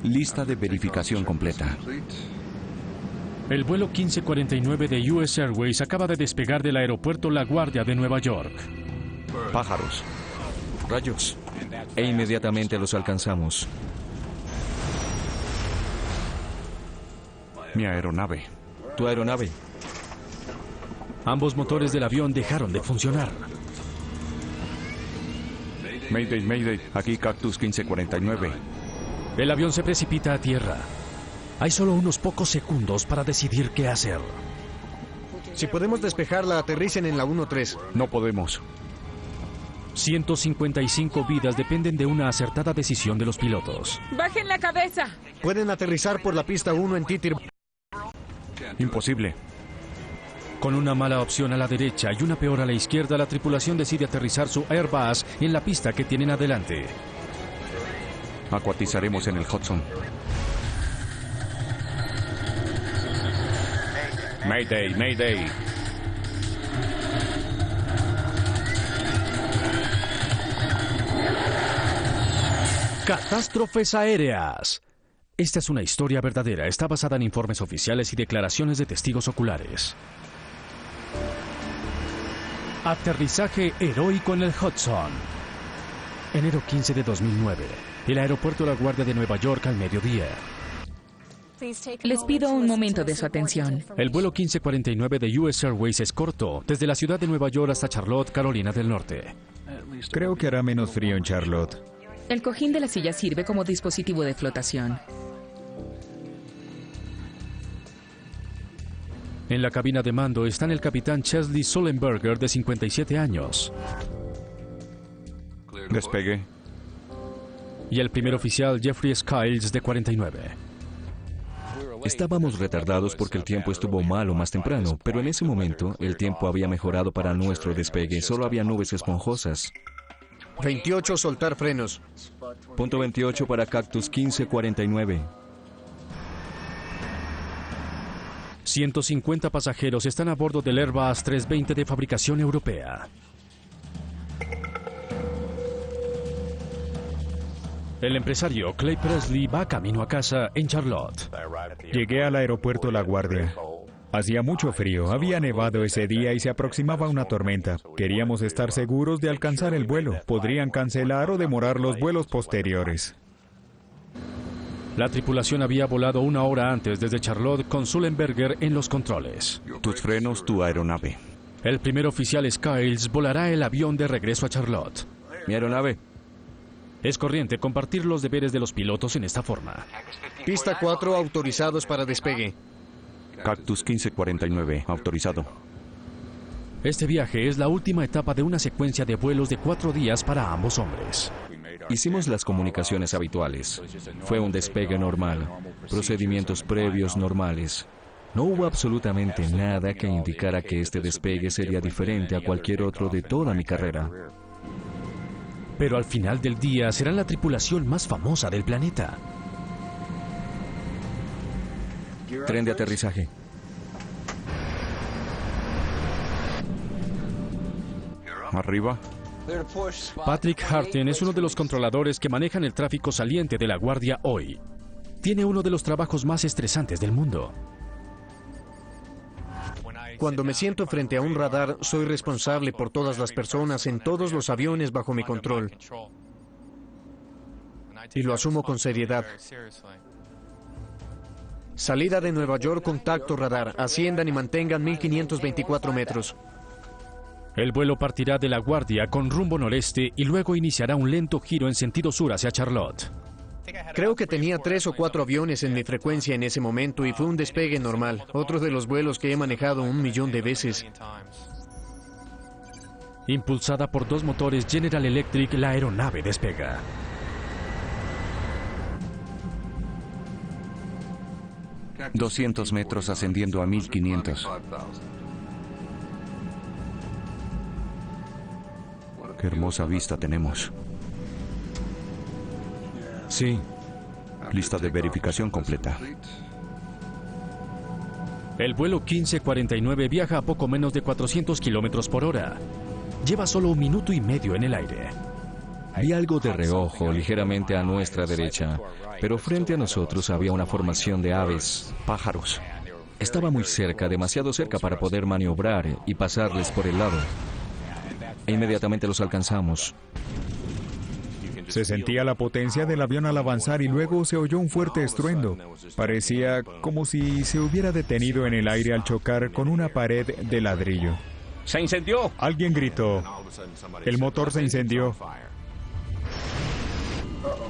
Lista de verificación completa. El vuelo 1549 de US Airways acaba de despegar del aeropuerto La Guardia de Nueva York. Pájaros. Rayos. E inmediatamente los alcanzamos. Mi aeronave. Tu aeronave. Ambos motores del avión dejaron de funcionar. Mayday, Mayday. Aquí Cactus 1549. El avión se precipita a tierra. Hay solo unos pocos segundos para decidir qué hacer. Si podemos despejarla, aterricen en la 1-3. No podemos. 155 vidas dependen de una acertada decisión de los pilotos. ¡Bajen la cabeza! Pueden aterrizar por la pista 1 en Titir. Imposible. Con una mala opción a la derecha y una peor a la izquierda, la tripulación decide aterrizar su Airbus en la pista que tienen adelante. Acuatizaremos en el Hudson. Mayday, Mayday. Catástrofes aéreas. Esta es una historia verdadera. Está basada en informes oficiales y declaraciones de testigos oculares. Aterrizaje heroico en el Hudson. Enero 15 de 2009. El aeropuerto La Guardia de Nueva York al mediodía. Les pido un momento de su atención. El vuelo 1549 de US Airways es corto, desde la ciudad de Nueva York hasta Charlotte, Carolina del Norte. Creo que hará menos frío en Charlotte. El cojín de la silla sirve como dispositivo de flotación. En la cabina de mando están el capitán Chesley Sullenberger, de 57 años, Despegue. y el primer oficial Jeffrey Skiles, de 49. Estábamos retardados porque el tiempo estuvo malo más temprano, pero en ese momento el tiempo había mejorado para nuestro despegue. Solo había nubes esponjosas. 28, soltar frenos. Punto 28 para Cactus 1549. 150 pasajeros están a bordo del Airbus 320 de fabricación europea. El empresario Clay Presley va camino a casa en Charlotte. Llegué al aeropuerto La Guardia. Hacía mucho frío, había nevado ese día y se aproximaba una tormenta. Queríamos estar seguros de alcanzar el vuelo. Podrían cancelar o demorar los vuelos posteriores. La tripulación había volado una hora antes desde Charlotte con Sullenberger en los controles. Tus frenos, tu aeronave. El primer oficial Skiles volará el avión de regreso a Charlotte. Mi aeronave. Es corriente compartir los deberes de los pilotos en esta forma. Pista 4, autorizados para despegue. Cactus 1549, autorizado. Este viaje es la última etapa de una secuencia de vuelos de 4 días para ambos hombres. Hicimos las comunicaciones habituales. Fue un despegue normal. Procedimientos previos normales. No hubo absolutamente nada que indicara que este despegue sería diferente a cualquier otro de toda mi carrera. Pero al final del día serán la tripulación más famosa del planeta. Tren de aterrizaje. Arriba. Patrick Harten es uno de los controladores que manejan el tráfico saliente de La Guardia hoy. Tiene uno de los trabajos más estresantes del mundo. Cuando me siento frente a un radar, soy responsable por todas las personas en todos los aviones bajo mi control. Y lo asumo con seriedad. Salida de Nueva York, contacto radar. Asciendan y mantengan 1524 metros. El vuelo partirá de La Guardia con rumbo noreste y luego iniciará un lento giro en sentido sur hacia Charlotte. Creo que tenía 3 o 4 aviones en mi frecuencia en ese momento y fue un despegue normal. Otro de los vuelos que he manejado 1.000.000 de veces. Impulsada por 2 motores General Electric, la aeronave despega. $200 metros ascendiendo a 1500. Qué hermosa vista tenemos. Sí. Lista de verificación completa. El vuelo 1549 viaja a poco menos de 400 kilómetros por hora. Lleva solo 1 minuto y medio en el aire. Vi algo de reojo ligeramente a nuestra derecha, pero frente a nosotros había una formación de aves. Pájaros. Estaba muy cerca, demasiado cerca para poder maniobrar y pasarles por el lado. E inmediatamente los alcanzamos. Se sentía la potencia del avión al avanzar y luego se oyó un fuerte estruendo. Parecía como si se hubiera detenido en el aire al chocar con una pared de ladrillo. ¡Se incendió! Alguien gritó. El motor se incendió.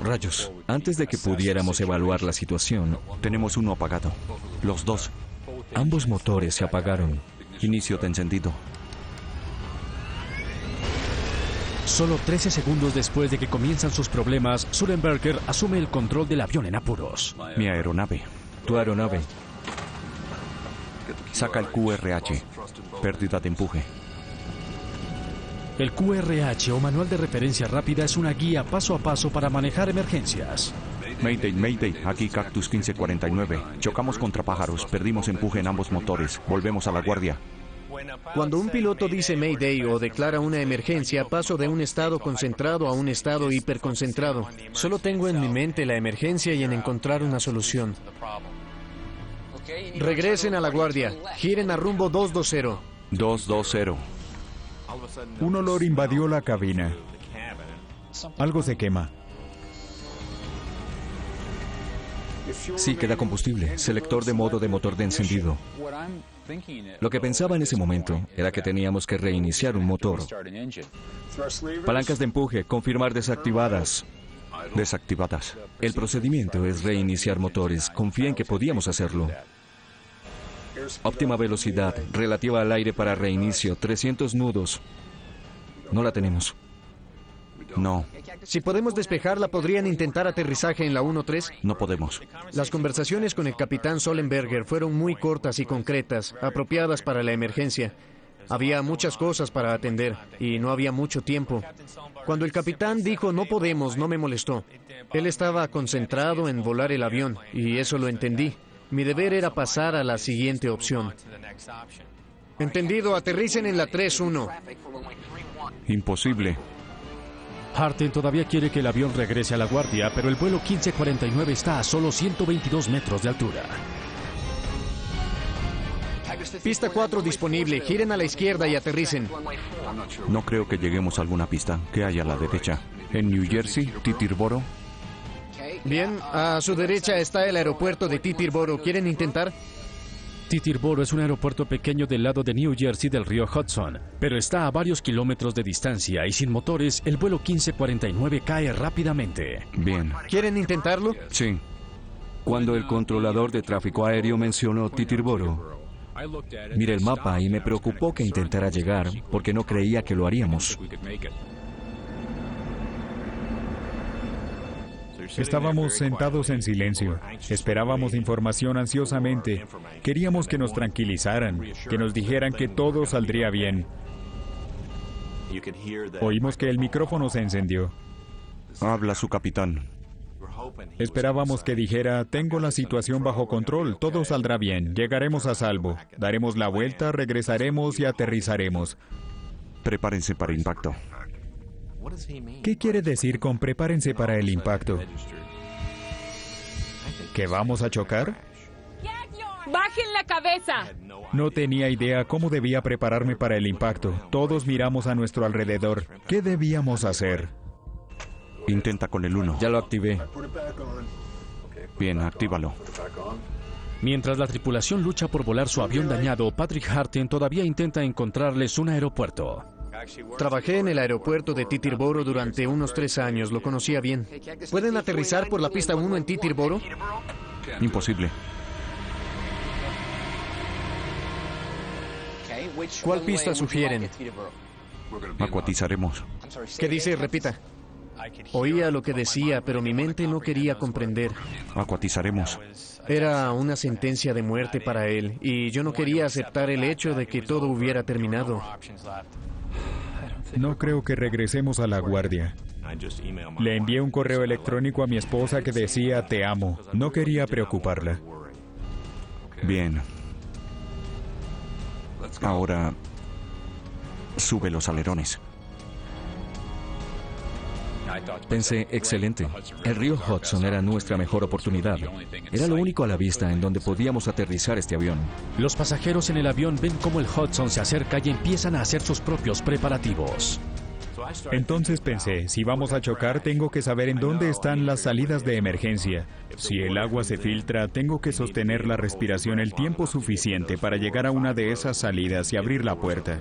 Rayos, antes de que pudiéramos evaluar la situación, Tenemos uno apagado. Los dos. ambos motores se apagaron. Inicio de encendido. Solo 13 segundos después de que comienzan sus problemas, Sullenberger asume el control del avión en apuros. Mi aeronave. Tu aeronave. Saca el QRH. Pérdida de empuje. El QRH o Manual de Referencia Rápida es una guía paso a paso para manejar emergencias. Mayday, Mayday. Aquí Cactus 1549. Chocamos contra pájaros. Perdimos empuje en ambos motores. Volvemos a la guardia. Cuando un piloto dice Mayday o declara una emergencia, paso de un estado concentrado a un estado hiperconcentrado. Solo tengo en mi mente la emergencia y en encontrar una solución. Regresen a la guardia. Giren a rumbo 220. 220. Un olor invadió la cabina. Algo se quema. Sí, queda combustible. Selector de modo de motor de encendido. Lo que pensaba en ese momento era que teníamos que reiniciar un motor. Palancas de empuje, confirmar desactivadas. Desactivadas. El procedimiento es reiniciar motores. Confía en que podíamos hacerlo. Óptima velocidad, relativa al aire para reinicio, 300 nudos. No la tenemos. No, Si podemos despejarla, ¿podrían intentar aterrizaje en la 1-3? no podemos. Las conversaciones con el capitán Sullenberger fueron muy cortas y concretas, apropiadas para la emergencia. Había muchas cosas para atender y no había mucho tiempo. Cuando el capitán dijo no podemos, no me molestó. Él estaba concentrado en volar el avión y eso lo entendí. Mi deber era pasar a la siguiente opción. Entendido, aterricen en la 3-1. Imposible. Harten todavía quiere que el avión regrese a la guardia, pero el vuelo 1549 está a solo 122 metros de altura. Pista 4 disponible, giren a la izquierda y aterricen. No creo que lleguemos a alguna pista. ¿Qué hay a la derecha? En New Jersey, Titirboro. Bien, a su derecha está el aeropuerto de Titirboro. ¿Quieren intentar? Titirboro es un aeropuerto pequeño del lado de New Jersey del río Hudson, pero está a varios kilómetros de distancia y sin motores, el vuelo 1549 cae rápidamente. Bien. ¿Quieren intentarlo? Sí. Cuando el controlador de tráfico aéreo mencionó Titirboro, miré el mapa y me preocupó que intentara llegar porque no creía que lo haríamos. Estábamos sentados en silencio. Esperábamos información ansiosamente. Queríamos que nos tranquilizaran, que nos dijeran que todo saldría bien. Oímos que el micrófono se encendió. Habla su capitán. Esperábamos que dijera, tengo la situación bajo control, todo saldrá bien, llegaremos a salvo, daremos la vuelta, regresaremos y aterrizaremos. Prepárense para impacto. ¿Qué quiere decir con prepárense para el impacto? ¿Que vamos a chocar? ¡Bajen la cabeza! No tenía idea cómo debía prepararme para el impacto. Todos miramos a nuestro alrededor. ¿Qué debíamos hacer? Intenta con el 1. Ya lo activé. Bien, actívalo. Mientras la tripulación lucha por volar su avión dañado, Patrick Harten todavía intenta encontrarles un aeropuerto. Trabajé en el aeropuerto de Titirboro durante unos 3 años, lo conocía bien. ¿Pueden aterrizar por la pista 1 en Titirboro? Imposible. ¿Cuál pista sugieren? Acuatizaremos. ¿Qué dice? Repita. Oía lo que decía, pero mi mente no quería comprender. Acuatizaremos. Era una sentencia de muerte para él, y yo no quería aceptar el hecho de que todo hubiera terminado. No creo que regresemos a la guardia. Le envié un correo electrónico a mi esposa que decía, te amo. No quería preocuparla. Bien. Ahora, sube los alerones. Pensé, excelente. El río Hudson era nuestra mejor oportunidad. Era lo único a la vista en donde podíamos aterrizar este avión. Los pasajeros en el avión ven cómo el Hudson se acerca y empiezan a hacer sus propios preparativos. Entonces pensé, si vamos a chocar, tengo que saber en dónde están las salidas de emergencia. Si el agua se filtra, tengo que sostener la respiración el tiempo suficiente para llegar a una de esas salidas y abrir la puerta.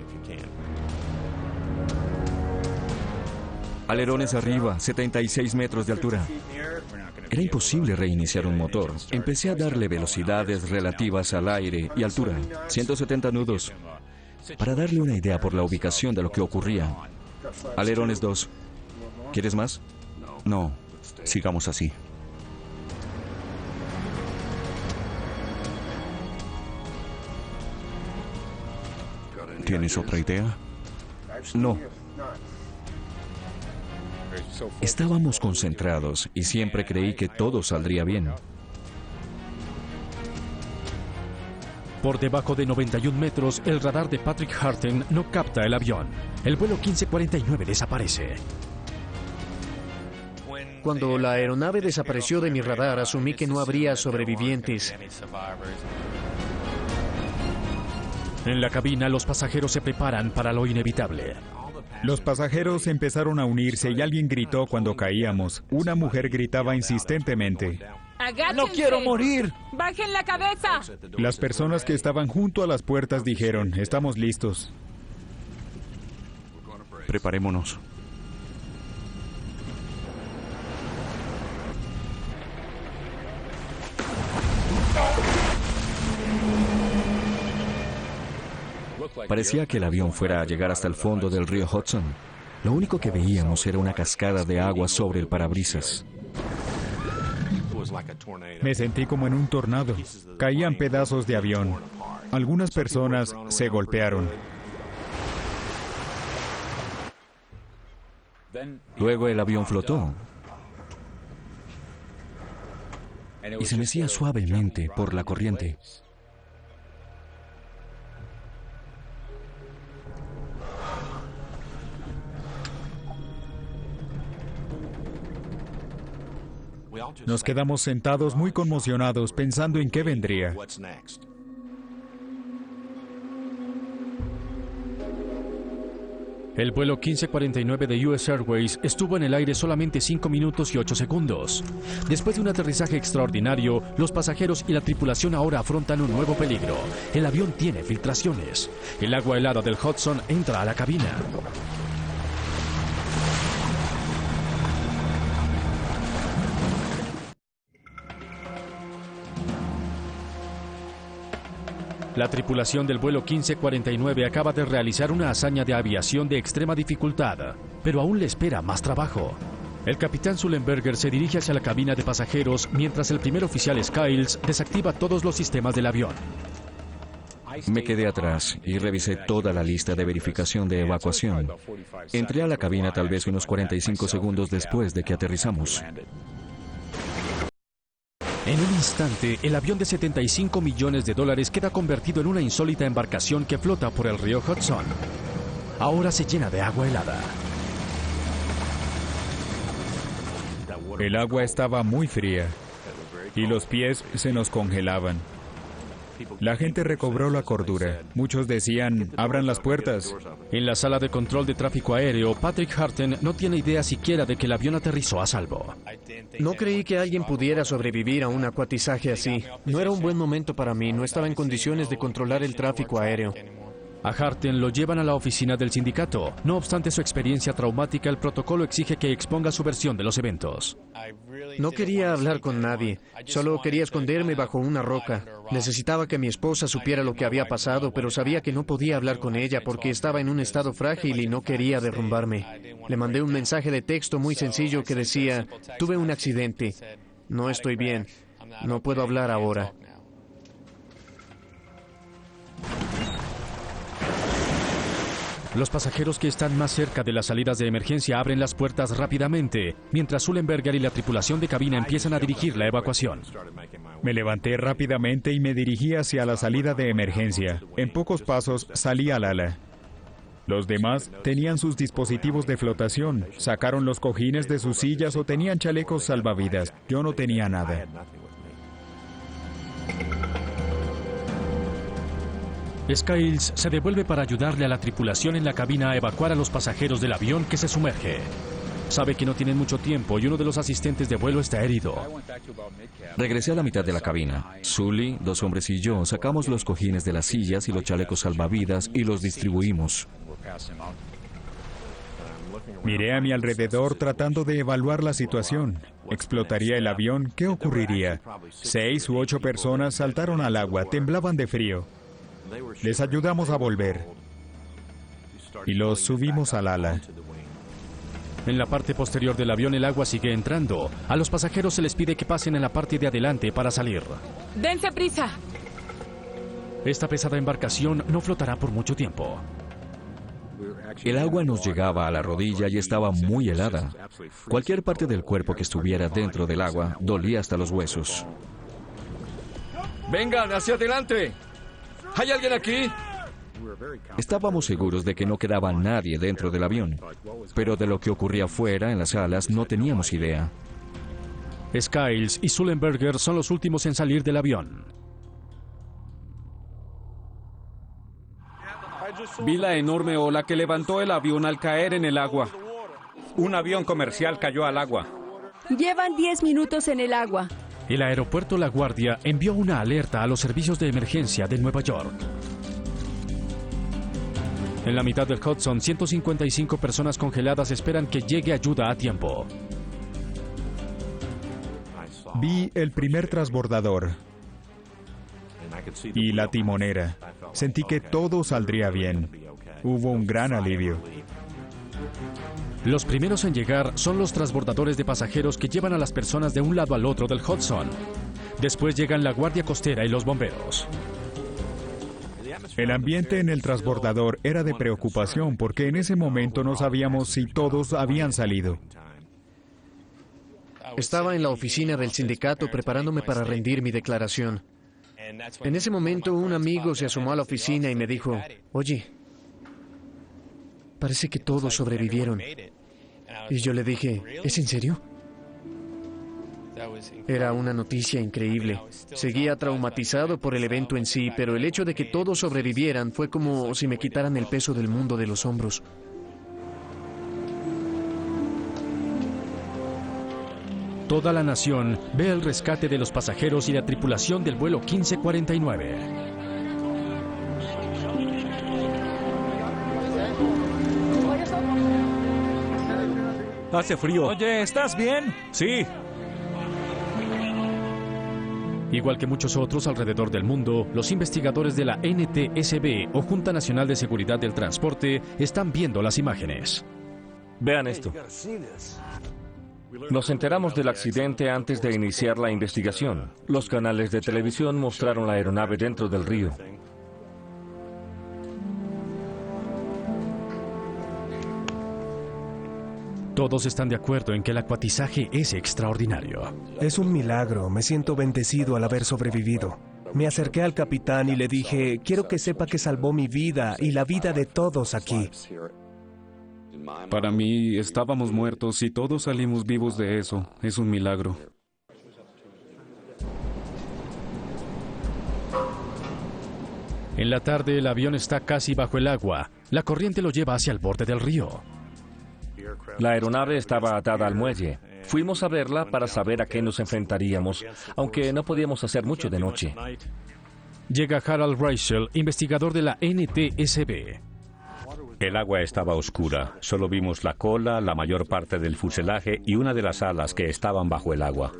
Alerones arriba, 76 metros de altura. Era imposible reiniciar un motor. Empecé a darle velocidades relativas al aire y altura, 170 nudos, para darle una idea por la ubicación de lo que ocurría. Alerones 2. ¿Quieres más? No, sigamos así. ¿Tienes otra idea? No. Estábamos concentrados y siempre creí que todo saldría bien. Por debajo de 91 metros, el radar de Patrick Harten no capta el avión. El vuelo 1549 desaparece. Cuando la aeronave desapareció de mi radar, asumí que no habría sobrevivientes. En la cabina, los pasajeros se preparan para lo inevitable. Los pasajeros empezaron a unirse y alguien gritó cuando caíamos. Una mujer gritaba insistentemente. ¡Agáchense! ¡No quiero morir! ¡Bajen la cabeza! Las personas que estaban junto a las puertas dijeron, estamos listos. Preparémonos. Parecía que el avión fuera a llegar hasta el fondo del río Hudson. Lo único que veíamos era una cascada de agua sobre el parabrisas. Me sentí como en un tornado. Caían pedazos de avión. Algunas personas se golpearon. Luego el avión flotó y se mecía suavemente por la corriente. Nos quedamos sentados muy conmocionados pensando en qué vendría. El vuelo 1549 de US Airways estuvo en el aire solamente 5 minutos y 8 segundos. Después de un aterrizaje extraordinario, los pasajeros y la tripulación ahora afrontan un nuevo peligro. El avión tiene filtraciones. El agua helada del Hudson entra a la cabina. La tripulación del vuelo 1549 acaba de realizar una hazaña de aviación de extrema dificultad, pero aún le espera más trabajo. El capitán Sullenberger se dirige hacia la cabina de pasajeros mientras el primer oficial Skiles desactiva todos los sistemas del avión. Me quedé atrás y revisé toda la lista de verificación de evacuación. Entré a la cabina tal vez unos 45 segundos después de que aterrizamos. En un instante, el avión de $75 millones queda convertido en una insólita embarcación que flota por el río Hudson. Ahora se llena de agua helada. El agua estaba muy fría y los pies se nos congelaban. La gente recobró la cordura. Muchos decían, abran las puertas. En la sala de control de tráfico aéreo, Patrick Harten no tiene idea siquiera de que el avión aterrizó a salvo. No creí que alguien pudiera sobrevivir a un acuatizaje así. No era un buen momento para mí, no estaba en condiciones de controlar el tráfico aéreo. A Harten lo llevan a la oficina del sindicato. No obstante su experiencia traumática, el protocolo exige que exponga su versión de los eventos. No quería hablar con nadie, solo quería esconderme bajo una roca. Necesitaba que mi esposa supiera lo que había pasado, pero sabía que no podía hablar con ella porque estaba en un estado frágil y no quería derrumbarme. Le mandé un mensaje de texto muy sencillo que decía, tuve un accidente, no estoy bien, no puedo hablar ahora. Los pasajeros que están más cerca de las salidas de emergencia abren las puertas rápidamente, mientras Sullenberger y la tripulación de cabina empiezan a dirigir la evacuación. Me levanté rápidamente y me dirigí hacia la salida de emergencia. En pocos pasos salí al ala. Los demás tenían sus dispositivos de flotación, sacaron los cojines de sus sillas o tenían chalecos salvavidas. Yo no tenía nada. Skiles se devuelve para ayudarle a la tripulación en la cabina a evacuar a los pasajeros del avión que se sumerge. Sabe que no tienen mucho tiempo y uno de los asistentes de vuelo está herido. Regresé a la mitad de la cabina. Sully, 2 hombres y yo sacamos los cojines de las sillas y los chalecos salvavidas y los distribuimos. Miré a mi alrededor tratando de evaluar la situación. ¿Explotaría el avión? ¿Qué ocurriría? 6 u 8 personas saltaron al agua, temblaban de frío. Les ayudamos a volver y los subimos al ala. En la parte posterior del avión el agua sigue entrando. A los pasajeros se les pide que pasen en la parte de adelante para salir. ¡Dense prisa! Esta pesada embarcación no flotará por mucho tiempo. El agua nos llegaba a la rodilla y estaba muy helada. Cualquier parte del cuerpo que estuviera dentro del agua dolía hasta los huesos. ¡Vengan, hacia adelante! ¿Hay alguien aquí? Estábamos seguros de que no quedaba nadie dentro del avión, pero de lo que ocurría fuera, en las salas, no teníamos idea. Skiles y Sullenberger son los últimos en salir del avión. Vi la enorme ola que levantó el avión al caer en el agua. Un avión comercial cayó al agua. Llevan 10 minutos en el agua. El aeropuerto La Guardia envió una alerta a los servicios de emergencia de Nueva York. En la mitad del Hudson, 155 personas congeladas esperan que llegue ayuda a tiempo. Vi el primer transbordador y la timonera. Sentí que todo saldría bien. Hubo un gran alivio. Los primeros en llegar son los transbordadores de pasajeros que llevan a las personas de un lado al otro del Hudson. Después llegan la Guardia Costera y los bomberos. El ambiente en el transbordador era de preocupación porque en ese momento no sabíamos si todos habían salido. Estaba en la oficina del sindicato preparándome para rendir mi declaración. En ese momento un amigo se asomó a la oficina y me dijo, oye, parece que todos sobrevivieron. Y yo le dije, ¿es en serio? Era una noticia increíble. Seguía traumatizado por el evento en sí, pero el hecho de que todos sobrevivieran fue como si me quitaran el peso del mundo de los hombros. Toda la nación ve el rescate de los pasajeros y la tripulación del vuelo 1549. Hace frío. Oye, ¿estás bien? Sí. Igual que muchos otros alrededor del mundo, los investigadores de la NTSB o Junta Nacional de Seguridad del Transporte están viendo las imágenes. Vean esto. Nos enteramos del accidente antes de iniciar la investigación. Los canales de televisión mostraron la aeronave dentro del río. Todos están de acuerdo en que el acuatizaje es extraordinario. Es un milagro, me siento bendecido al haber sobrevivido. Me acerqué al capitán y le dije, quiero que sepa que salvó mi vida y la vida de todos aquí. Para mí, estábamos muertos y todos salimos vivos de eso. Es un milagro. En la tarde, el avión está casi bajo el agua. La corriente lo lleva hacia el borde del río. La aeronave estaba atada al muelle. Fuimos a verla para saber a qué nos enfrentaríamos, aunque no podíamos hacer mucho de noche. Llega Harold Reichel, investigador de la NTSB. El agua estaba oscura. Solo vimos la cola, la mayor parte del fuselaje y una de las alas que estaban bajo el agua.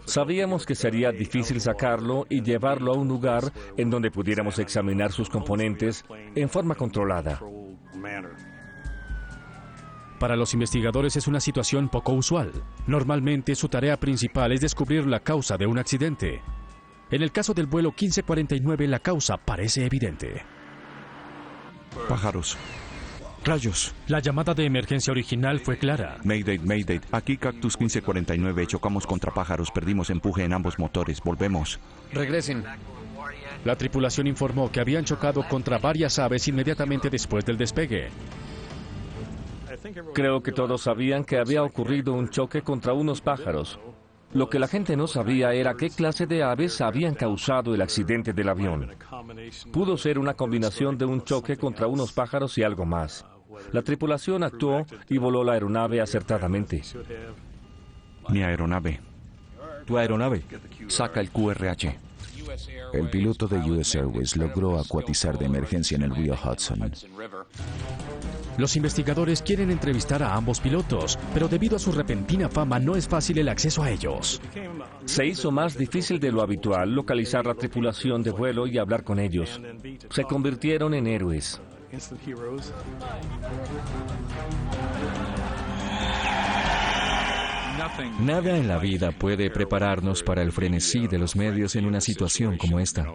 Sabíamos que sería difícil sacarlo y llevarlo a un lugar en donde pudiéramos examinar sus componentes en forma controlada. Para los investigadores es una situación poco usual. Normalmente su tarea principal es descubrir la causa de un accidente. En el caso del vuelo 1549, la causa parece evidente. Pájaros. Rayos. La llamada de emergencia original fue clara. Mayday, Mayday. Aquí Cactus 1549. Chocamos contra pájaros. Perdimos empuje en ambos motores. Volvemos. Regresen. La tripulación informó que habían chocado contra varias aves inmediatamente después del despegue. Creo que todos sabían que había ocurrido un choque contra unos pájaros. Lo que la gente no sabía era qué clase de aves habían causado el accidente del avión. Pudo ser una combinación de un choque contra unos pájaros y algo más. La tripulación actuó y voló la aeronave acertadamente. Mi aeronave. ¿Tu aeronave? Saca el QRH. El piloto de US Airways logró acuatizar de emergencia en el río Hudson. Los investigadores quieren entrevistar a ambos pilotos, pero debido a su repentina fama no es fácil el acceso a ellos. Se hizo más difícil de lo habitual localizar la tripulación de vuelo y hablar con ellos. Se convirtieron en héroes. Nada en la vida puede prepararnos para el frenesí de los medios en una situación como esta.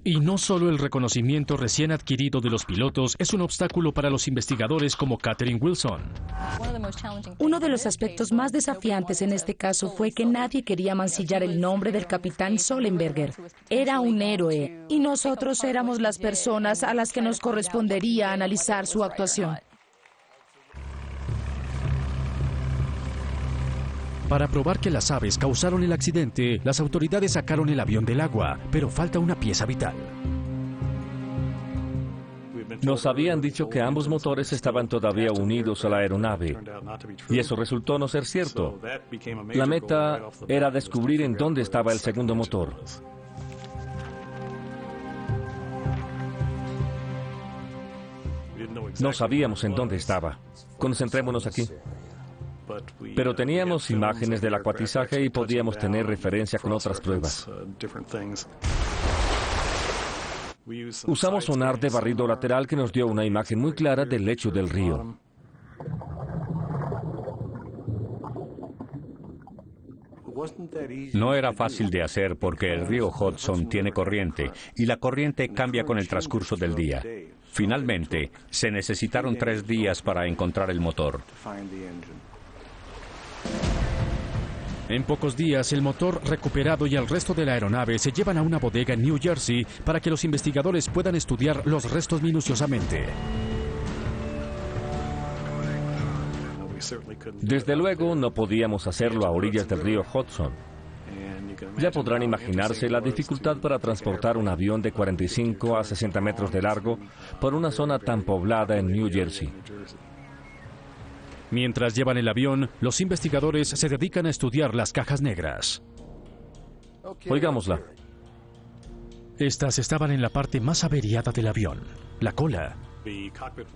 Y no solo el reconocimiento recién adquirido de los pilotos es un obstáculo para los investigadores como Katherine Wilson. Uno de los aspectos más desafiantes en este caso fue que nadie quería mancillar el nombre del capitán Sollenberger. Era un héroe y nosotros éramos las personas a las que nos correspondería analizar su actuación. Para probar que las aves causaron el accidente, las autoridades sacaron el avión del agua, pero falta una pieza vital. Nos habían dicho que ambos motores estaban todavía unidos a la aeronave, y eso resultó no ser cierto. La meta era descubrir en dónde estaba el segundo motor. No sabíamos en dónde estaba. Concentrémonos aquí. Pero teníamos imágenes del acuatizaje y podíamos tener referencia con otras pruebas. Usamos sonar de barrido lateral que nos dio una imagen muy clara del lecho del río. No era fácil de hacer porque el río Hudson tiene corriente y la corriente cambia con el transcurso del día. Finalmente, se necesitaron 3 días para encontrar el motor. En pocos días, el motor recuperado y el resto de la aeronave se llevan a una bodega en New Jersey para que los investigadores puedan estudiar los restos minuciosamente. Desde luego, no podíamos hacerlo a orillas del río Hudson. Ya podrán imaginarse la dificultad para transportar un avión de 45 a 60 metros de largo por una zona tan poblada en New Jersey. Mientras llevan el avión, los investigadores se dedican a estudiar las cajas negras. Oigámosla. Estas estaban en la parte más averiada del avión, la cola.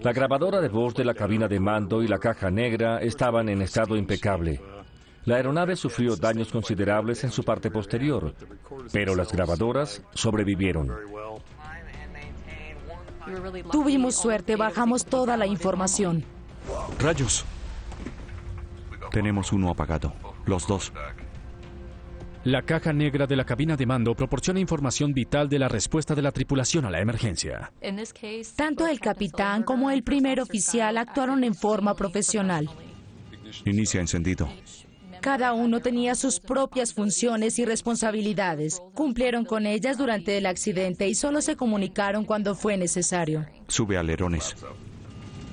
La grabadora de voz de la cabina de mando y la caja negra estaban en estado impecable. La aeronave sufrió daños considerables en su parte posterior, pero las grabadoras sobrevivieron. Tuvimos suerte, bajamos toda la información. ¡Rayos! Tenemos uno apagado, los dos. La caja negra de la cabina de mando proporciona información vital de la respuesta de la tripulación a la emergencia. Tanto el capitán como el primer oficial actuaron en forma profesional. Inicia encendido. Cada uno tenía sus propias funciones y responsabilidades. Cumplieron con ellas durante el accidente y solo se comunicaron cuando fue necesario. Sube alerones.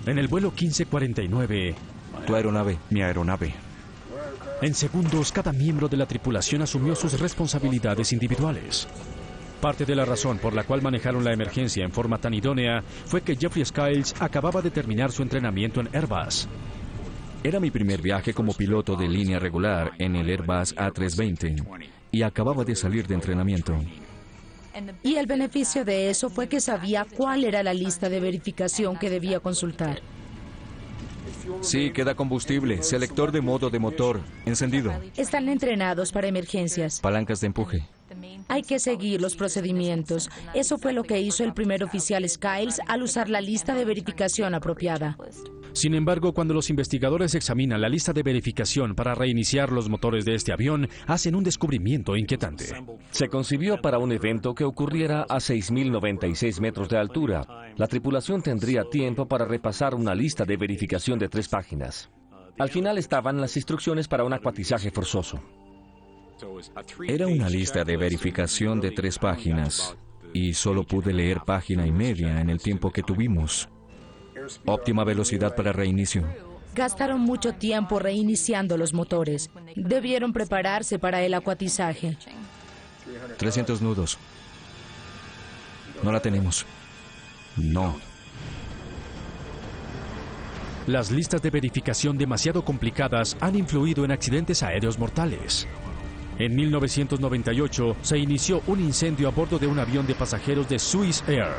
En el vuelo 1549... Tu aeronave. Mi aeronave. En segundos, cada miembro de la tripulación asumió sus responsabilidades individuales. Parte de la razón por la cual manejaron la emergencia en forma tan idónea fue que Jeffrey Skiles acababa de terminar su entrenamiento en Airbus. Era mi primer viaje como piloto de línea regular en el Airbus A320 y acababa de salir de entrenamiento. Y el beneficio de eso fue que sabía cuál era la lista de verificación que debía consultar. Sí, queda combustible, selector de modo de motor, encendido. Están entrenados para emergencias. Palancas de empuje. Hay que seguir los procedimientos. Eso fue lo que hizo el primer oficial Skiles al usar la lista de verificación apropiada. Sin embargo, cuando los investigadores examinan la lista de verificación para reiniciar los motores de este avión, hacen un descubrimiento inquietante. Se concibió para un evento que ocurriera a 6.096 metros de altura. La tripulación tendría tiempo para repasar una lista de verificación de 3 páginas. Al final estaban las instrucciones para un acuatizaje forzoso. Era una lista de verificación de 3 páginas y solo pude leer página y media en el tiempo que tuvimos. Óptima velocidad para reinicio. Gastaron mucho tiempo reiniciando los motores. Debieron prepararse para el acuatizaje. 300 nudos. No la tenemos. No. Las listas de verificación demasiado complicadas han influido en accidentes aéreos mortales. En 1998 se inició un incendio a bordo de un avión de pasajeros de Swiss Air.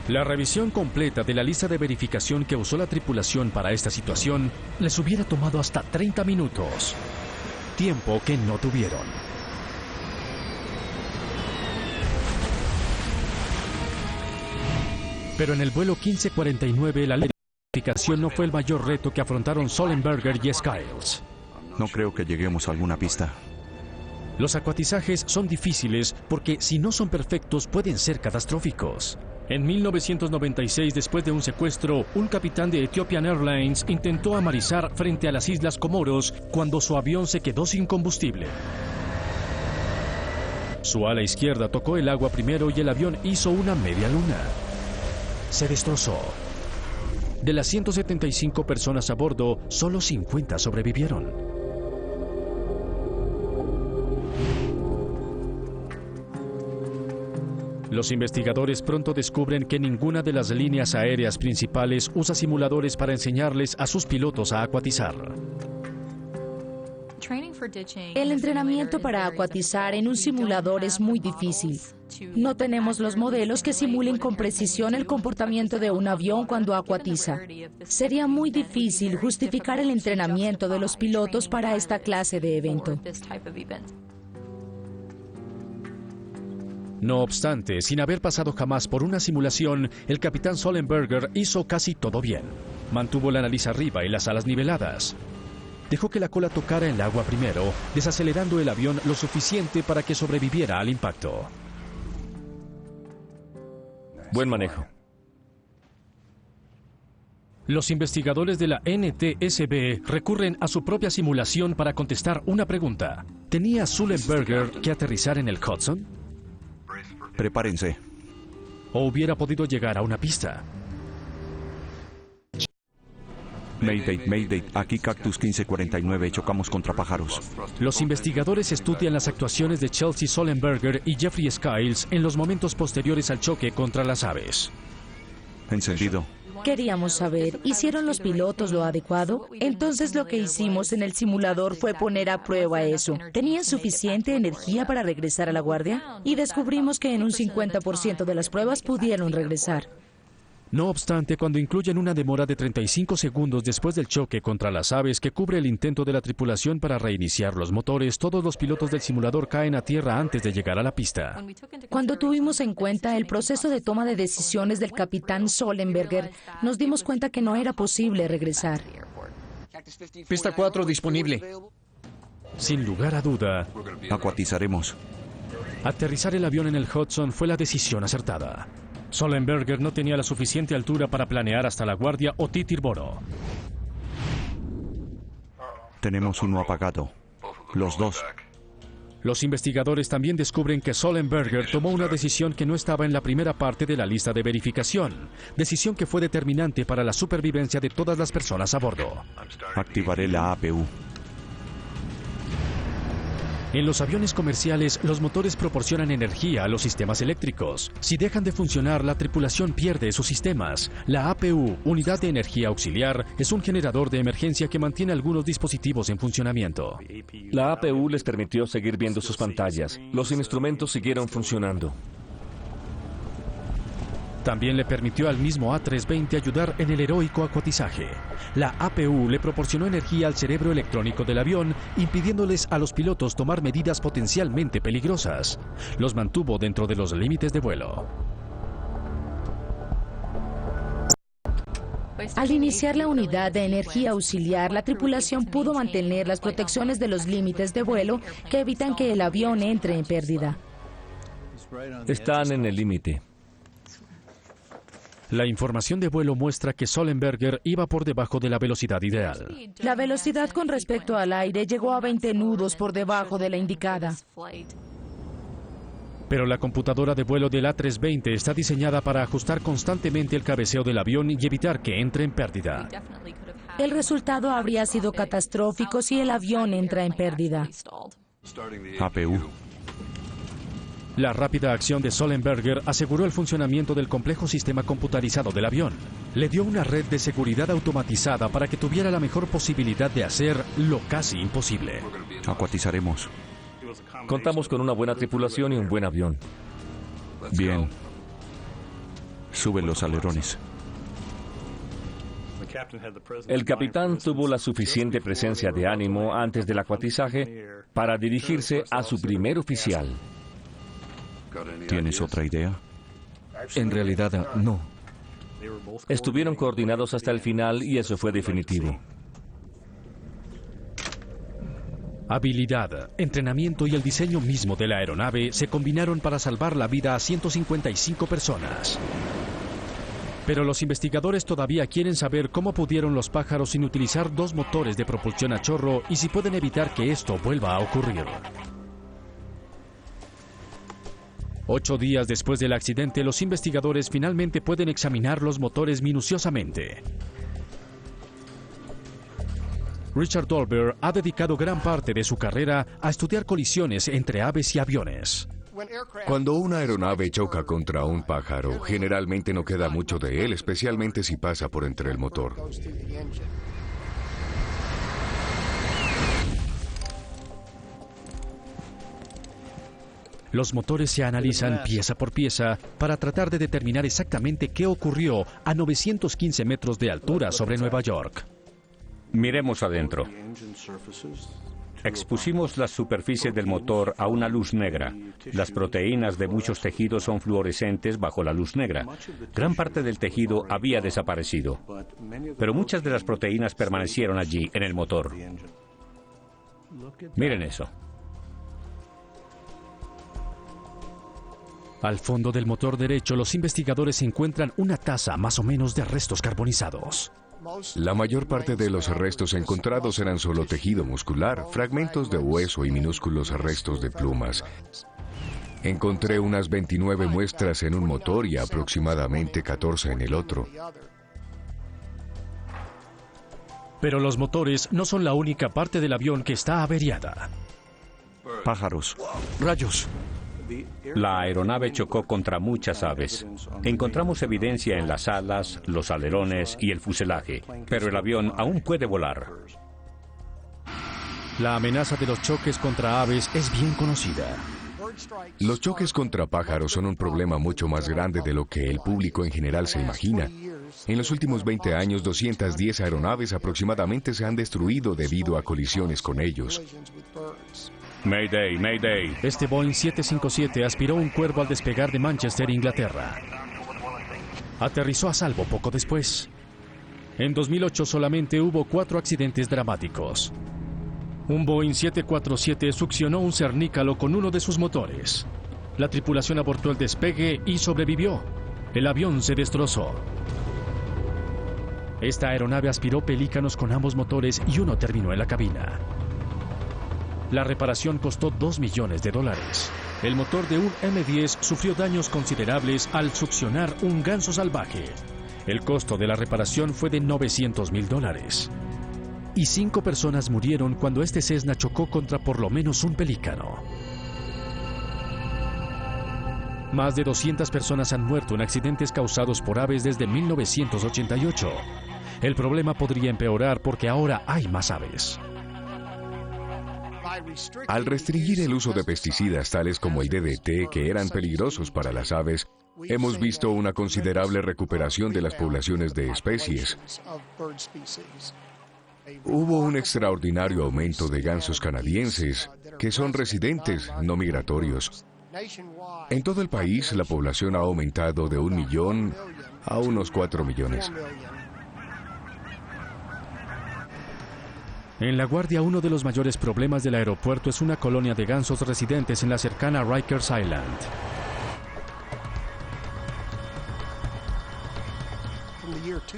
La revisión completa de la lista de verificación que usó la tripulación para esta situación les hubiera tomado hasta 30 minutos. Tiempo que no tuvieron. Pero en el vuelo 1549 la verificación no fue el mayor reto que afrontaron Sullenberger y Skiles. No creo que lleguemos a alguna pista. Los acuatizajes son difíciles porque si no son perfectos pueden ser catastróficos. En 1996, después de un secuestro, un capitán de Ethiopian Airlines intentó amarizar frente a las Islas Comoros cuando su avión se quedó sin combustible. Su ala izquierda tocó el agua primero y el avión hizo una media luna. Se destrozó. De las 175 personas a bordo, solo 50 sobrevivieron. Los investigadores pronto descubren que ninguna de las líneas aéreas principales usa simuladores para enseñarles a sus pilotos a acuatizar. El entrenamiento para acuatizar en un simulador es muy difícil. No tenemos los modelos que simulen con precisión el comportamiento de un avión cuando acuatiza. Sería muy difícil justificar el entrenamiento de los pilotos para esta clase de evento. No obstante, sin haber pasado jamás por una simulación, el capitán Sullenberger hizo casi todo bien. Mantuvo la nariz arriba y las alas niveladas. Dejó que la cola tocara el agua primero, desacelerando el avión lo suficiente para que sobreviviera al impacto. Buen manejo. Los investigadores de la NTSB recurren a su propia simulación para contestar una pregunta. ¿Tenía Sullenberger que aterrizar en el Hudson? Prepárense. ¿O hubiera podido llegar a una pista? Mayday, Mayday, aquí Cactus 1549, chocamos contra pájaros. Los investigadores estudian las actuaciones de Chelsea Sullenberger y Jeffrey Skiles en los momentos posteriores al choque contra las aves. Encendido. Queríamos saber, ¿hicieron los pilotos lo adecuado? Entonces lo que hicimos en el simulador fue poner a prueba eso. ¿Tenían suficiente energía para regresar a la guardia? Y descubrimos que en un 50% de las pruebas pudieron regresar. No obstante, cuando incluyen una demora de 35 segundos después del choque contra las aves que cubre el intento de la tripulación para reiniciar los motores, todos los pilotos del simulador caen a tierra antes de llegar a la pista. Cuando tuvimos en cuenta el proceso de toma de decisiones del capitán Sullenberger, nos dimos cuenta que no era posible regresar. Pista 4 disponible. Sin lugar a duda, acuatizaremos. Aterrizar el avión en el Hudson fue la decisión acertada. Sullenberger no tenía la suficiente altura para planear hasta la guardia o Titirboro. Tenemos uno apagado. Los dos. Los investigadores también descubren que Sullenberger tomó una decisión que no estaba en la primera parte de la lista de verificación. Decisión que fue determinante para la supervivencia de todas las personas a bordo. Activaré la APU. En los aviones comerciales, los motores proporcionan energía a los sistemas eléctricos. Si dejan de funcionar, la tripulación pierde sus sistemas. La APU, Unidad de Energía Auxiliar, es un generador de emergencia que mantiene algunos dispositivos en funcionamiento. La APU les permitió seguir viendo sus pantallas. Los instrumentos siguieron funcionando. También le permitió al mismo A320 ayudar en el heroico acuatizaje. La APU le proporcionó energía al cerebro electrónico del avión, impidiéndoles a los pilotos tomar medidas potencialmente peligrosas. Los mantuvo dentro de los límites de vuelo. Al iniciar la unidad de energía auxiliar, la tripulación pudo mantener las protecciones de los límites de vuelo que evitan que el avión entre en pérdida. Están en el límite. La información de vuelo muestra que Sollenberger iba por debajo de la velocidad ideal. La velocidad con respecto al aire llegó a 20 nudos por debajo de la indicada. Pero la computadora de vuelo del A320 está diseñada para ajustar constantemente el cabeceo del avión y evitar que entre en pérdida. El resultado habría sido catastrófico si el avión entra en pérdida. APU. La rápida acción de Sollenberger aseguró el funcionamiento del complejo sistema computarizado del avión. Le dio una red de seguridad automatizada para que tuviera la mejor posibilidad de hacer lo casi imposible. Acuatizaremos. Contamos con una buena tripulación y un buen avión. Bien. Sube los alerones. El capitán tuvo la suficiente presencia de ánimo antes del acuatizaje para dirigirse a su primer oficial. ¿Tienes otra idea? En realidad, no. Estuvieron coordinados hasta el final y eso fue definitivo. Habilidad, entrenamiento y el diseño mismo de la aeronave se combinaron para salvar la vida a 155 personas. Pero los investigadores todavía quieren saber cómo pudieron los pájaros sin utilizar dos motores de propulsión a chorro y si pueden evitar que esto vuelva a ocurrir. 8 días después del accidente, los investigadores finalmente pueden examinar los motores minuciosamente. Richard Dolber ha dedicado gran parte de su carrera a estudiar colisiones entre aves y aviones. Cuando una aeronave choca contra un pájaro, generalmente no queda mucho de él, especialmente si pasa por entre el motor. Los motores se analizan pieza por pieza para tratar de determinar exactamente qué ocurrió a 915 metros de altura sobre Nueva York. Miremos adentro. Expusimos las superficies del motor a una luz negra. Las proteínas de muchos tejidos son fluorescentes bajo la luz negra. Gran parte del tejido había desaparecido, pero muchas de las proteínas permanecieron allí, en el motor. Miren eso. Al fondo del motor derecho, los investigadores encuentran una taza más o menos de restos carbonizados. La mayor parte de los restos encontrados eran solo tejido muscular, fragmentos de hueso y minúsculos restos de plumas. Encontré unas 29 muestras en un motor y aproximadamente 14 en el otro. Pero los motores no son la única parte del avión que está averiada. Pájaros. Rayos. La aeronave chocó contra muchas aves. Encontramos evidencia en las alas, los alerones y el fuselaje, pero el avión aún puede volar. La amenaza de los choques contra aves es bien conocida. Los choques contra pájaros son un problema mucho más grande de lo que el público en general se imagina. En los últimos 20 años, 210 aeronaves aproximadamente se han destruido debido a colisiones con ellos. Mayday, Mayday. Este Boeing 757 aspiró un cuervo al despegar de Manchester, Inglaterra. Aterrizó a salvo poco después. En 2008 solamente hubo 4 accidentes dramáticos. Un Boeing 747 succionó un cernícalo con uno de sus motores. La tripulación abortó el despegue y sobrevivió. El avión se destrozó. Esta aeronave aspiró pelícanos con ambos motores y uno terminó en la cabina. La reparación costó $2 millones. El motor de un M-10 sufrió daños considerables al succionar un ganso salvaje. El costo de la reparación fue de $900,000. Y 5 personas murieron cuando este Cessna chocó contra por lo menos un pelícano. Más de 200 personas han muerto en accidentes causados por aves desde 1988. El problema podría empeorar porque ahora hay más aves. Al restringir el uso de pesticidas tales como el DDT, que eran peligrosos para las aves, hemos visto una considerable recuperación de las poblaciones de especies. Hubo un extraordinario aumento de gansos canadienses, que son residentes, no migratorios. En todo el país, la población ha aumentado de 1 millón a unos 4 millones. En La Guardia, uno de los mayores problemas del aeropuerto es una colonia de gansos residentes en la cercana Rikers Island.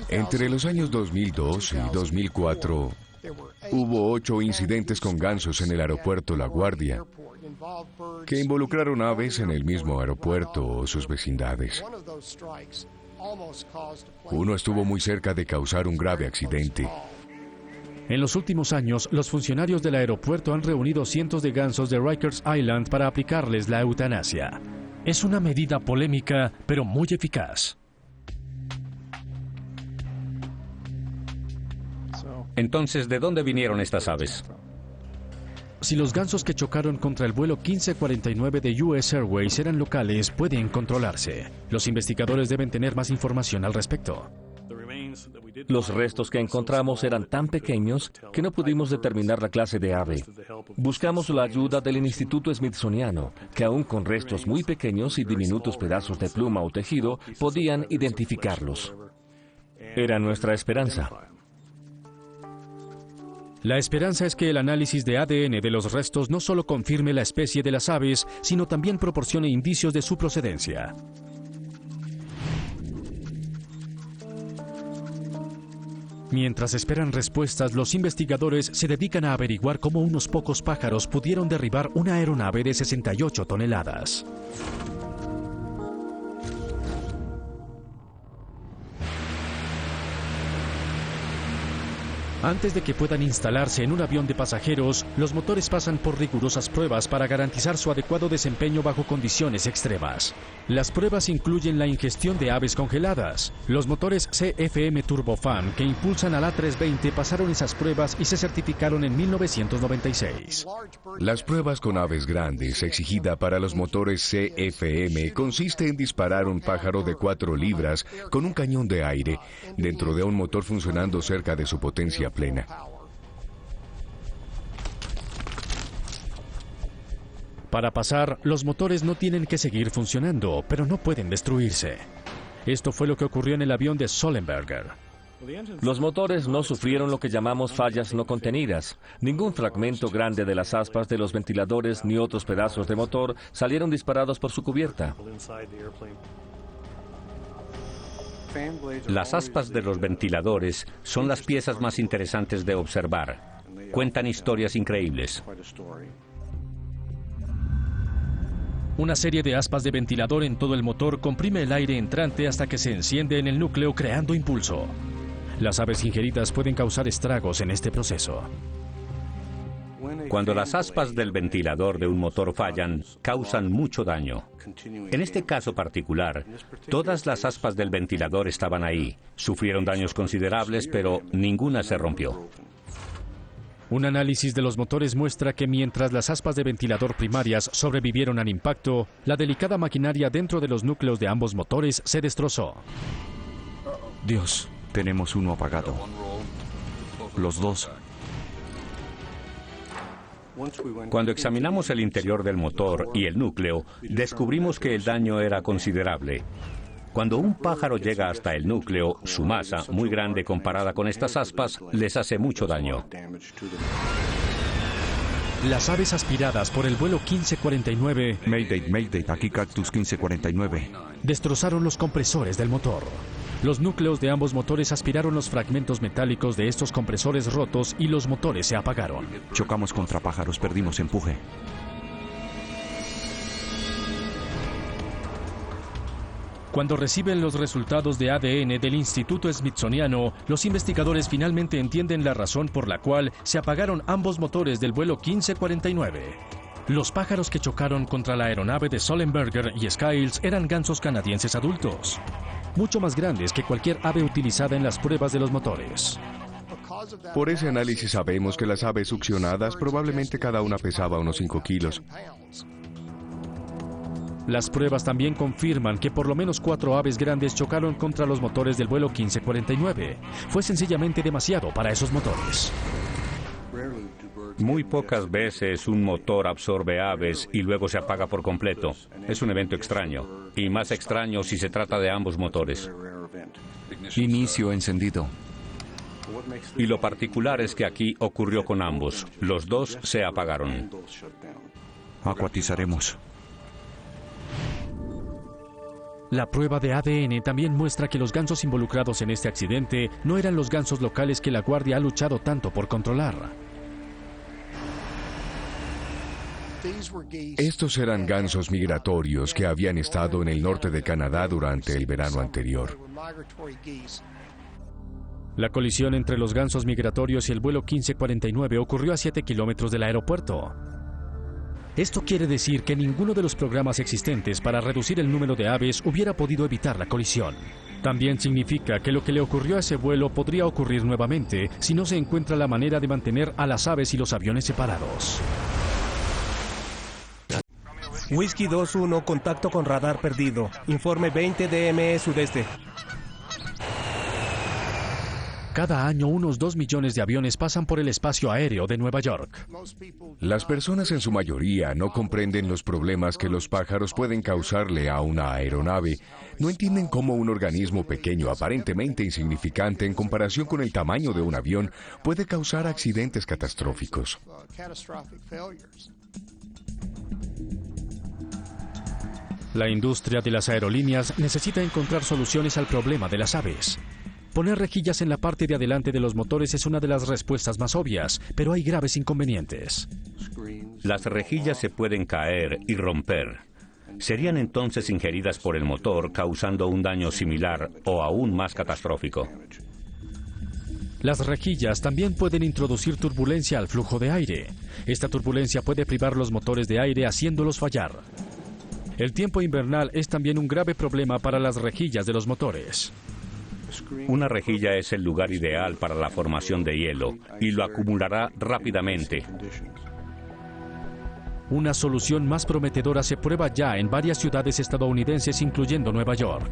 Entre los años 2002 y 2004, hubo 8 incidentes con gansos en el aeropuerto LaGuardia, que involucraron aves en el mismo aeropuerto o sus vecindades. Uno estuvo muy cerca de causar un grave accidente. En los últimos años, los funcionarios del aeropuerto han reunido cientos de gansos de Rikers Island para aplicarles la eutanasia. Es una medida polémica, pero muy eficaz. Entonces, ¿de dónde vinieron estas aves? Si los gansos que chocaron contra el vuelo 1549 de US Airways eran locales, pueden controlarse. Los investigadores deben tener más información al respecto. Los restos que encontramos eran tan pequeños que no pudimos determinar la clase de ave. Buscamos la ayuda del Instituto Smithsoniano, que aún con restos muy pequeños y diminutos pedazos de pluma o tejido, podían identificarlos. Era nuestra esperanza. La esperanza es que el análisis de ADN de los restos no solo confirme la especie de las aves, sino también proporcione indicios de su procedencia. Mientras esperan respuestas, los investigadores se dedican a averiguar cómo unos pocos pájaros pudieron derribar una aeronave de 68 toneladas. Antes de que puedan instalarse en un avión de pasajeros, los motores pasan por rigurosas pruebas para garantizar su adecuado desempeño bajo condiciones extremas. Las pruebas incluyen la ingestión de aves congeladas. Los motores CFM Turbofan que impulsan al A320 pasaron esas pruebas y se certificaron en 1996. Las pruebas con aves grandes exigida para los motores CFM consiste en disparar un pájaro de 4 libras con un cañón de aire dentro de un motor funcionando cerca de su potencia plena. Para pasar, los motores no tienen que seguir funcionando, pero no pueden destruirse. Esto fue lo que ocurrió en el avión de Sullenberger. Los motores no sufrieron lo que llamamos fallas no contenidas. Ningún fragmento grande de las aspas de los ventiladores ni otros pedazos de motor salieron disparados por su cubierta. Las aspas de los ventiladores son las piezas más interesantes de observar. Cuentan historias increíbles. Una serie de aspas de ventilador en todo el motor comprime el aire entrante hasta que se enciende en el núcleo creando impulso. Las aves ingeridas pueden causar estragos en este proceso. Cuando las aspas del ventilador de un motor fallan, causan mucho daño. En este caso particular, todas las aspas del ventilador estaban ahí. Sufrieron daños considerables, pero ninguna se rompió. Un análisis de los motores muestra que mientras las aspas de ventilador primarias sobrevivieron al impacto, la delicada maquinaria dentro de los núcleos de ambos motores se destrozó. Dios, tenemos uno apagado. Los dos. Cuando examinamos el interior del motor y el núcleo, descubrimos que el daño era considerable. Cuando un pájaro llega hasta el núcleo, su masa, muy grande comparada con estas aspas, les hace mucho daño. Las aves aspiradas por el vuelo 1549... Mayday, Mayday, aquí Cactus 1549. Destrozaron los compresores del motor. Los núcleos de ambos motores aspiraron los fragmentos metálicos de estos compresores rotos y los motores se apagaron. Chocamos contra pájaros, perdimos empuje. Cuando reciben los resultados de ADN del Instituto Smithsoniano, los investigadores finalmente entienden la razón por la cual se apagaron ambos motores del vuelo 1549. Los pájaros que chocaron contra la aeronave de Sullenberger y Skiles eran gansos canadienses adultos, mucho más grandes que cualquier ave utilizada en las pruebas de los motores. Por ese análisis sabemos que las aves succionadas probablemente cada una pesaba unos 5 kilos. Las pruebas también confirman que por lo menos 4 aves grandes chocaron contra los motores del vuelo 1549. Fue sencillamente demasiado para esos motores. Muy pocas veces un motor absorbe aves y luego se apaga por completo. Es un evento extraño, y más extraño si se trata de ambos motores. Inicio encendido. Y lo particular es que aquí ocurrió con ambos. Los dos se apagaron. Acuatizaremos. La prueba de ADN también muestra que los gansos involucrados en este accidente no eran los gansos locales que la Guardia ha luchado tanto por controlar. Estos eran gansos migratorios que habían estado en el norte de Canadá durante el verano anterior. La colisión entre los gansos migratorios y el vuelo 1549 ocurrió a 7 kilómetros del aeropuerto. Esto quiere decir que ninguno de los programas existentes para reducir el número de aves hubiera podido evitar la colisión. También significa que lo que le ocurrió a ese vuelo podría ocurrir nuevamente si no se encuentra la manera de mantener a las aves y los aviones separados. Whisky 2-1, contacto con radar perdido. Informe 20 DME sudeste. Cada año unos 2 millones de aviones pasan por el espacio aéreo de Nueva York. Las personas en su mayoría no comprenden los problemas que los pájaros pueden causarle a una aeronave. No entienden cómo un organismo pequeño, aparentemente insignificante en comparación con el tamaño de un avión, puede causar accidentes catastróficos. La industria de las aerolíneas necesita encontrar soluciones al problema de las aves. Poner rejillas en la parte de adelante de los motores es una de las respuestas más obvias, pero hay graves inconvenientes. Las rejillas se pueden caer y romper. Serían entonces ingeridas por el motor, causando un daño similar o aún más catastrófico. Las rejillas también pueden introducir turbulencia al flujo de aire. Esta turbulencia puede privar los motores de aire, haciéndolos fallar. El tiempo invernal es también un grave problema para las rejillas de los motores. Una rejilla es el lugar ideal para la formación de hielo y lo acumulará rápidamente. Una solución más prometedora se prueba ya en varias ciudades estadounidenses, incluyendo Nueva York.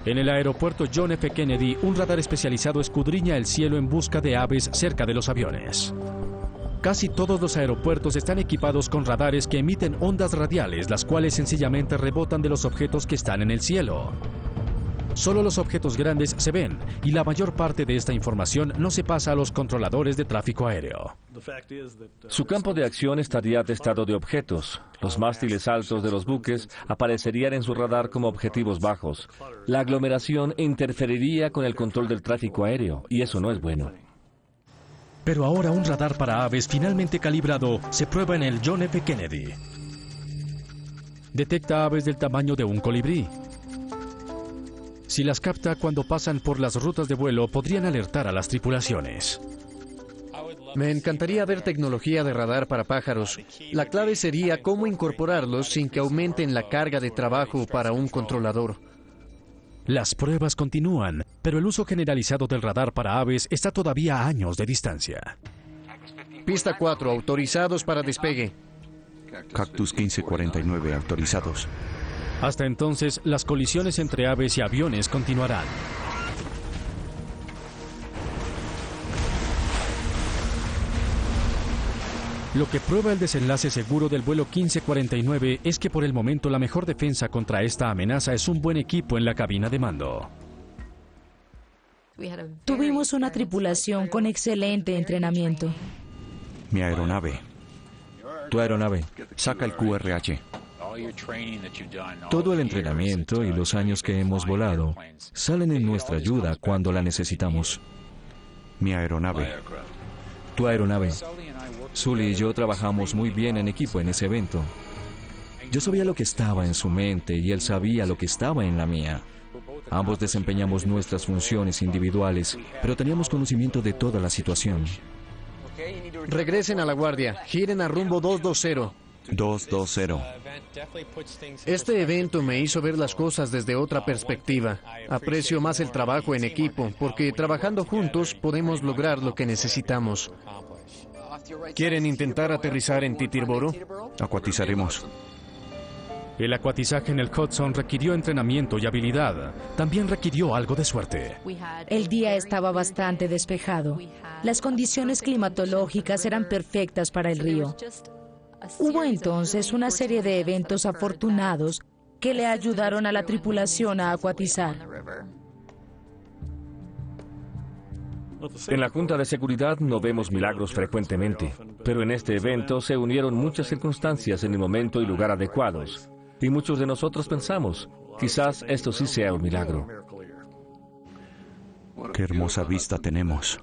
En el aeropuerto John F. Kennedy, un radar especializado escudriña el cielo en busca de aves cerca de los aviones. Casi todos los aeropuertos están equipados con radares que emiten ondas radiales, las cuales sencillamente rebotan de los objetos que están en el cielo. Solo los objetos grandes se ven, y la mayor parte de esta información no se pasa a los controladores de tráfico aéreo. Su campo de acción estaría atestado de objetos. Los mástiles altos de los buques aparecerían en su radar como objetivos bajos. La aglomeración interferiría con el control del tráfico aéreo, y eso no es bueno. Pero ahora un radar para aves finalmente calibrado se prueba en el John F. Kennedy. Detecta aves del tamaño de un colibrí. Si las capta cuando pasan por las rutas de vuelo, podrían alertar a las tripulaciones. Me encantaría ver tecnología de radar para pájaros. La clave sería cómo incorporarlos sin que aumenten la carga de trabajo para un controlador. Las pruebas continúan, pero el uso generalizado del radar para aves está todavía a años de distancia. Pista 4, autorizados para despegue. Cactus 1549, autorizados. Hasta entonces, las colisiones entre aves y aviones continuarán. Lo que prueba el desenlace seguro del vuelo 1549 es que por el momento la mejor defensa contra esta amenaza es un buen equipo en la cabina de mando. Tuvimos una tripulación con excelente entrenamiento. Mi aeronave. Tu aeronave. Saca el QRH. Todo el entrenamiento y los años que hemos volado salen en nuestra ayuda cuando la necesitamos. Mi aeronave. Tu aeronave. Sully y yo trabajamos muy bien en equipo en ese evento. Yo sabía lo que estaba en su mente y él sabía lo que estaba en la mía. Ambos desempeñamos nuestras funciones individuales, pero teníamos conocimiento de toda la situación. Regresen a la guardia. Giren a rumbo 220. 220. Este evento me hizo ver las cosas desde otra perspectiva. Aprecio más el trabajo en equipo, porque trabajando juntos podemos lograr lo que necesitamos. ¿Quieren intentar aterrizar en Titirboro? Acuatizaremos. El acuatizaje en el Hudson requirió entrenamiento y habilidad. También requirió algo de suerte. El día estaba bastante despejado. Las condiciones climatológicas eran perfectas para el río. Hubo entonces una serie de eventos afortunados que le ayudaron a la tripulación a acuatizar. En la Junta de Seguridad no vemos milagros frecuentemente, pero en este evento se unieron muchas circunstancias en el momento y lugar adecuados. Y muchos de nosotros pensamos, quizás esto sí sea un milagro. Qué hermosa vista tenemos.